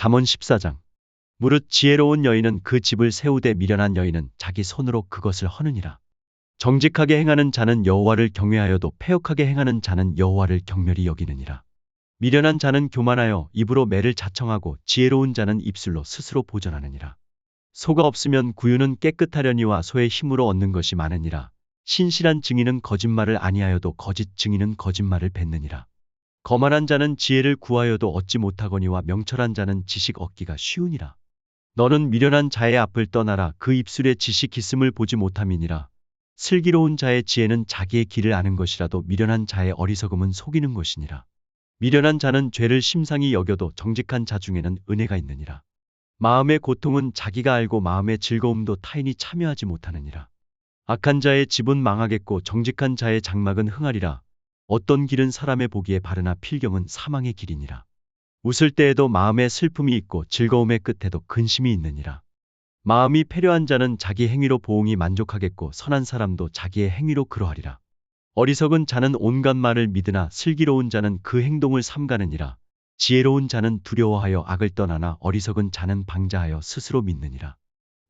잠언 14장. 무릇 지혜로운 여인은 그 집을 세우되 미련한 여인은 자기 손으로 그것을 허느니라. 정직하게 행하는 자는 여호와를 경외하여도 패역하게 행하는 자는 여호와를 경멸히 여기느니라. 미련한 자는 교만하여 입으로 매를 자청하고 지혜로운 자는 입술로 스스로 보전하느니라. 소가 없으면 구유는 깨끗하려니와 소의 힘으로 얻는 것이 많으니라. 신실한 증인은 거짓말을 아니하여도 거짓 증인은 거짓말을 뱉느니라. 거만한 자는 지혜를 구하여도 얻지 못하거니와 명철한 자는 지식 얻기가 쉬우니라. 너는 미련한 자의 앞을 떠나라. 그 입술에 지식 있음을 보지 못함이니라. 슬기로운 자의 지혜는 자기의 길을 아는 것이라도 미련한 자의 어리석음은 속이는 것이니라. 미련한 자는 죄를 심상히 여겨도 정직한 자 중에는 은혜가 있느니라. 마음의 고통은 자기가 알고 마음의 즐거움도 타인이 참여하지 못하느니라. 악한 자의 집은 망하겠고 정직한 자의 장막은 흥하리라. 어떤 길은 사람의 보기에 바르나 필경은 사망의 길이니라. 웃을 때에도 마음에 슬픔이 있고 즐거움의 끝에도 근심이 있느니라. 마음이 패려한 자는 자기 행위로 보응이 만족하겠고 선한 사람도 자기의 행위로 그러하리라. 어리석은 자는 온갖 말을 믿으나 슬기로운 자는 그 행동을 삼가느니라. 지혜로운 자는 두려워하여 악을 떠나나 어리석은 자는 방자하여 스스로 믿느니라.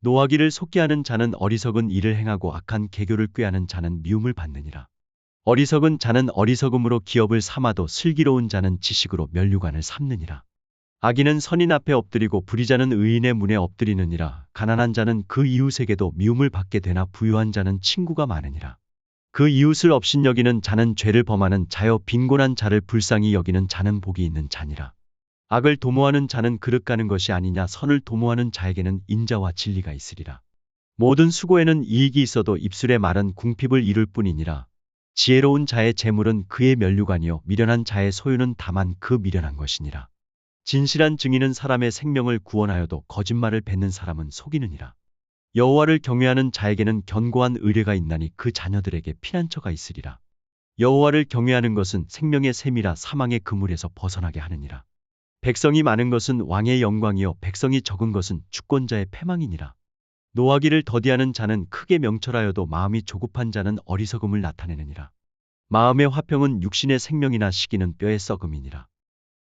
노하기를 속게 하는 자는 어리석은 일을 행하고 악한 계교를 꾀하는 자는 미움을 받느니라. 어리석은 자는 어리석음으로 기업을 삼아도 슬기로운 자는 지식으로 면류관을 삼느니라. 악인은 선인 앞에 엎드리고 불의자는 의인의 문에 엎드리느니라. 가난한 자는 그 이웃에게도 미움을 받게 되나 부유한 자는 친구가 많으니라. 그 이웃을 업신여기는 자는 죄를 범하는 자여 빈곤한 자를 불쌍히 여기는 자는 복이 있는 자니라. 악을 도모하는 자는 그릇 가는 것이 아니냐. 선을 도모하는 자에게는 인자와 진리가 있으리라. 모든 수고에는 이익이 있어도 입술의 말은 궁핍을 이룰 뿐이니라. 지혜로운 자의 재물은 그의 면류관이요 미련한 자의 소유는 다만 그 미련한 것이니라. 진실한 증인은 사람의 생명을 구원하여도 거짓말을 뱉는 사람은 속이느니라. 여호와를 경외하는 자에게는 견고한 의뢰가 있나니 그 자녀들에게 피난처가 있으리라. 여호와를 경외하는 것은 생명의 샘이라. 사망의 그물에서 벗어나게 하느니라. 백성이 많은 것은 왕의 영광이요 백성이 적은 것은 주권자의 패망이니라. 노하기를 더디하는 자는 크게 명철하여도 마음이 조급한 자는 어리석음을 나타내느니라. 마음의 화평은 육신의 생명이나 시기는 뼈의 썩음이니라.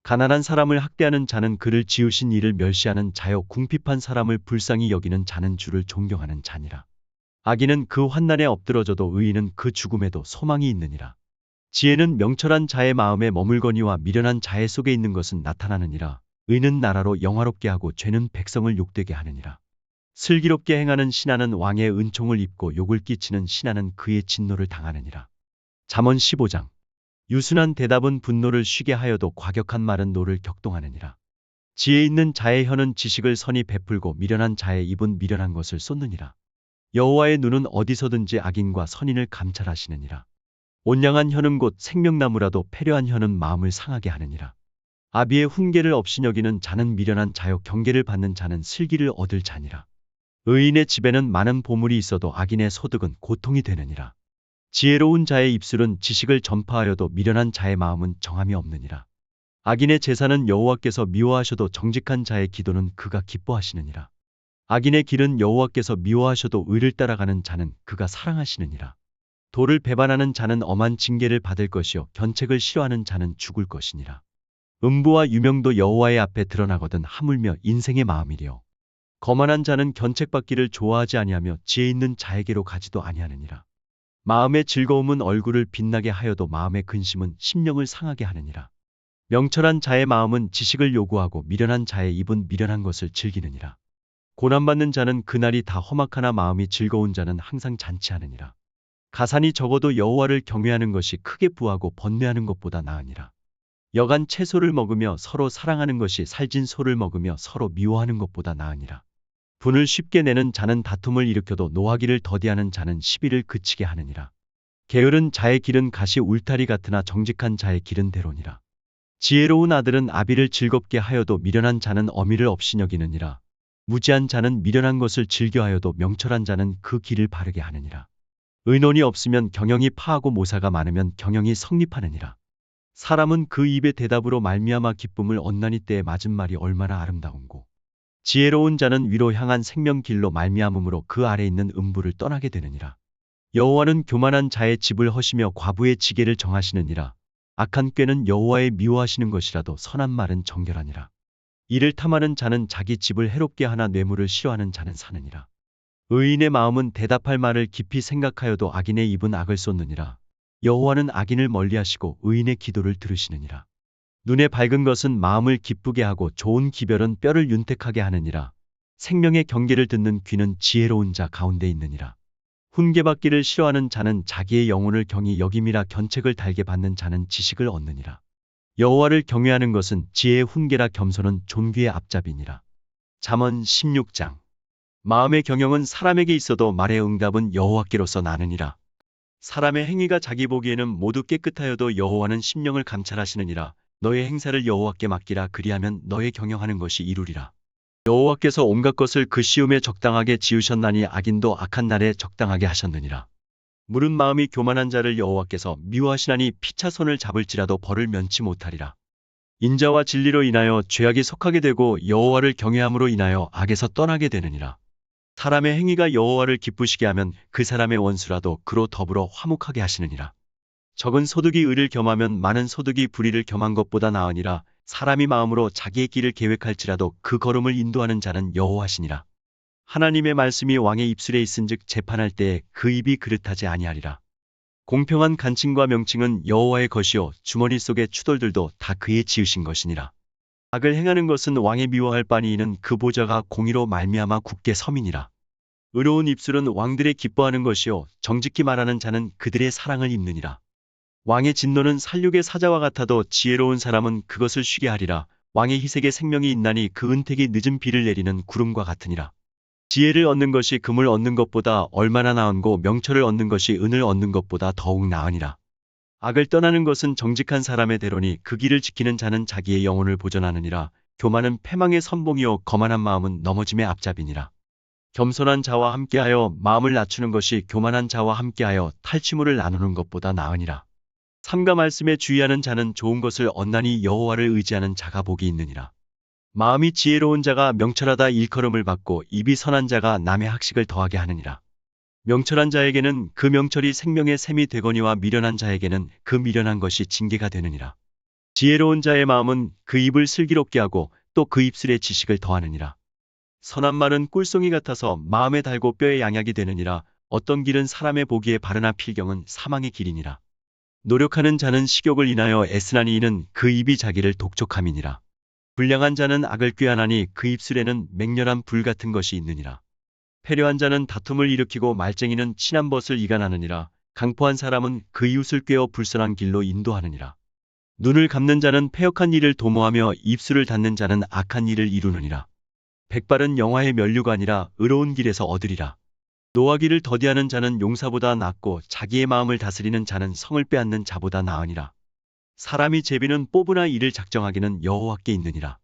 가난한 사람을 학대하는 자는 그를 지으신 이를 멸시하는 자여 궁핍한 사람을 불쌍히 여기는 자는 주를 존경하는 자니라. 악인은 그 환난에 엎드러져도 의인은 그 죽음에도 소망이 있느니라. 지혜는 명철한 자의 마음에 머물거니와 미련한 자의 속에 있는 것은 나타나느니라. 의는 나라로 영화롭게 하고 죄는 백성을 욕되게 하느니라. 슬기롭게 행하는 신하는 왕의 은총을 입고 욕을 끼치는 신하는 그의 진노를 당하느니라. 잠언 15장. 유순한 대답은 분노를 쉬게 하여도 과격한 말은 노를 격동하느니라. 지혜 있는 자의 혀는 지식을 선히 베풀고 미련한 자의 입은 미련한 것을 쏟느니라. 여호와의 눈은 어디서든지 악인과 선인을 감찰하시느니라. 온양한 혀는 곧 생명나무라도 패려한 혀는 마음을 상하게 하느니라. 아비의 훈계를 업신여기는 자는 미련한 자요 경계를 받는 자는 슬기를 얻을 자니라. 의인의 집에는 많은 보물이 있어도 악인의 소득은 고통이 되느니라. 지혜로운 자의 입술은 지식을 전파하여도 미련한 자의 마음은 정함이 없느니라. 악인의 제사는 여호와께서 미워하셔도 정직한 자의 기도는 그가 기뻐하시느니라. 악인의 길은 여호와께서 미워하셔도 의를 따라가는 자는 그가 사랑하시느니라. 도를 배반하는 자는 엄한 징계를 받을 것이요 견책을 싫어하는 자는 죽을 것이니라. 음부와 유명도 여호와의 앞에 드러나거든 하물며 인생의 마음이리요. 거만한 자는 견책받기를 좋아하지 아니하며 지혜 있는 자에게로 가지도 아니하느니라. 마음의 즐거움은 얼굴을 빛나게 하여도 마음의 근심은 심령을 상하게 하느니라. 명철한 자의 마음은 지식을 요구하고 미련한 자의 입은 미련한 것을 즐기느니라. 고난받는 자는 그날이 다 험악하나 마음이 즐거운 자는 항상 잔치하느니라. 가산이 적어도 여호와를 경외하는 것이 크게 부하고 번뇌하는 것보다 나으니라. 여간 채소를 먹으며 서로 사랑하는 것이 살진 소를 먹으며 서로 미워하는 것보다 나으니라. 분을 쉽게 내는 자는 다툼을 일으켜도 노하기를 더디하는 자는 시비를 그치게 하느니라. 게으른 자의 길은 가시 울타리 같으나 정직한 자의 길은 대로니라. 지혜로운 아들은 아비를 즐겁게 하여도 미련한 자는 어미를 업신여기느니라. 무지한 자는 미련한 것을 즐겨하여도 명철한 자는 그 길을 바르게 하느니라. 의논이 없으면 경영이 파하고 모사가 많으면 경영이 성립하느니라. 사람은 그 입의 대답으로 말미암아 기쁨을 얻나니 때에 맞은 말이 얼마나 아름다운고. 지혜로운 자는 위로 향한 생명길로 말미암음으로 그 아래 있는 음부를 떠나게 되느니라. 여호와는 교만한 자의 집을 허시며 과부의 지게를 정하시느니라. 악한 꾀는 여호와의 미워하시는 것이라도 선한 말은 정결하니라. 이를 탐하는 자는 자기 집을 해롭게 하나 뇌물을 싫어하는 자는 사느니라. 의인의 마음은 대답할 말을 깊이 생각하여도 악인의 입은 악을 쏟느니라. 여호와는 악인을 멀리하시고 의인의 기도를 들으시느니라. 눈에 밝은 것은 마음을 기쁘게 하고 좋은 기별은 뼈를 윤택하게 하느니라. 생명의 경계를 듣는 귀는 지혜로운 자 가운데 있느니라. 훈계받기를 싫어하는 자는 자기의 영혼을 경히 여김이라 견책을 달게 받는 자는 지식을 얻느니라. 여호와를 경외하는 것은 지혜의 훈계라 겸손은 존귀의 앞잡이니라. 잠언 16장. 마음의 경영은 사람에게 있어도 말의 응답은 여호와께로서 나느니라. 사람의 행위가 자기 보기에는 모두 깨끗하여도 여호와는 심령을 감찰하시느니라. 너의 행사를 여호와께 맡기라. 그리하면 너의 경영하는 것이 이루리라. 여호와께서 온갖 것을 그 시음에 적당하게 지으셨나니 악인도 악한 날에 적당하게 하셨느니라. 무른 마음이 교만한 자를 여호와께서 미워하시나니 피차 손을 잡을지라도 벌을 면치 못하리라. 인자와 진리로 인하여 죄악이 속하게 되고 여호와를 경외함으로 인하여 악에서 떠나게 되느니라. 사람의 행위가 여호와를 기쁘시게 하면 그 사람의 원수라도 그로 더불어 화목하게 하시느니라. 적은 소득이 의를 겸하면 많은 소득이 불의를 겸한 것보다 나으니라. 사람이 마음으로 자기의 길을 계획할지라도 그 걸음을 인도하는 자는 여호와시니라. 하나님의 말씀이 왕의 입술에 있은즉 재판할 때에 그 입이 그릇하지 아니하리라. 공평한 간칭과 명칭은 여호와의 것이요 주머니 속의 추돌들도 다 그의 지으신 것이니라. 악을 행하는 것은 왕의 미워할 바니 이는 그 보좌가 공의로 말미암아 굳게 서민이라. 의로운 입술은 왕들의 기뻐하는 것이요 정직히 말하는 자는 그들의 사랑을 입느니라. 왕의 진노는 살육의 사자와 같아도 지혜로운 사람은 그것을 쉬게 하리라. 왕의 희색에 생명이 있나니 그 은택이 늦은 비를 내리는 구름과 같으니라. 지혜를 얻는 것이 금을 얻는 것보다 얼마나 나은고 명철을 얻는 것이 은을 얻는 것보다 더욱 나으니라. 악을 떠나는 것은 정직한 사람의 대로니 그 길을 지키는 자는 자기의 영혼을 보존하느니라. 교만은 패망의 선봉이요 거만한 마음은 넘어짐의 앞잡이니라. 겸손한 자와 함께하여 마음을 낮추는 것이 교만한 자와 함께하여 탈취물을 나누는 것보다 나으니라. 삼가 말씀에 주의하는 자는 좋은 것을 얻나니 여호와를 의지하는 자가 복이 있느니라. 마음이 지혜로운 자가 명철하다 일컬음을 받고 입이 선한 자가 남의 학식을 더하게 하느니라. 명철한 자에게는 그 명철이 생명의 샘이 되거니와 미련한 자에게는 그 미련한 것이 징계가 되느니라. 지혜로운 자의 마음은 그 입을 슬기롭게 하고 또 그 입술에 지식을 더하느니라. 선한 말은 꿀송이 같아서 마음에 달고 뼈에 양약이 되느니라. 어떤 길은 사람의 보기에 바르나 필경은 사망의 길이니라. 노력하는 자는 식욕을 인하여 애쓰나니 이는 그 입이 자기를 독촉함이니라. 불량한 자는 악을 꾀하나니 그 입술에는 맹렬한 불 같은 것이 있느니라. 패려한 자는 다툼을 일으키고 말쟁이는 친한 벗을 이간하느니라. 강포한 사람은 그 이웃을 꾀어 불선한 길로 인도하느니라. 눈을 감는 자는 패역한 일을 도모하며 입술을 닫는 자는 악한 일을 이루느니라. 백발은 영화의 면류관이라 의로운 길에서 얻으리라. 노하기를 더디하는 자는 용사보다 낫고 자기의 마음을 다스리는 자는 성을 빼앗는 자보다 나으니라. 사람이 제비는 뽑으나 이를 작정하기는 여호와께 있느니라.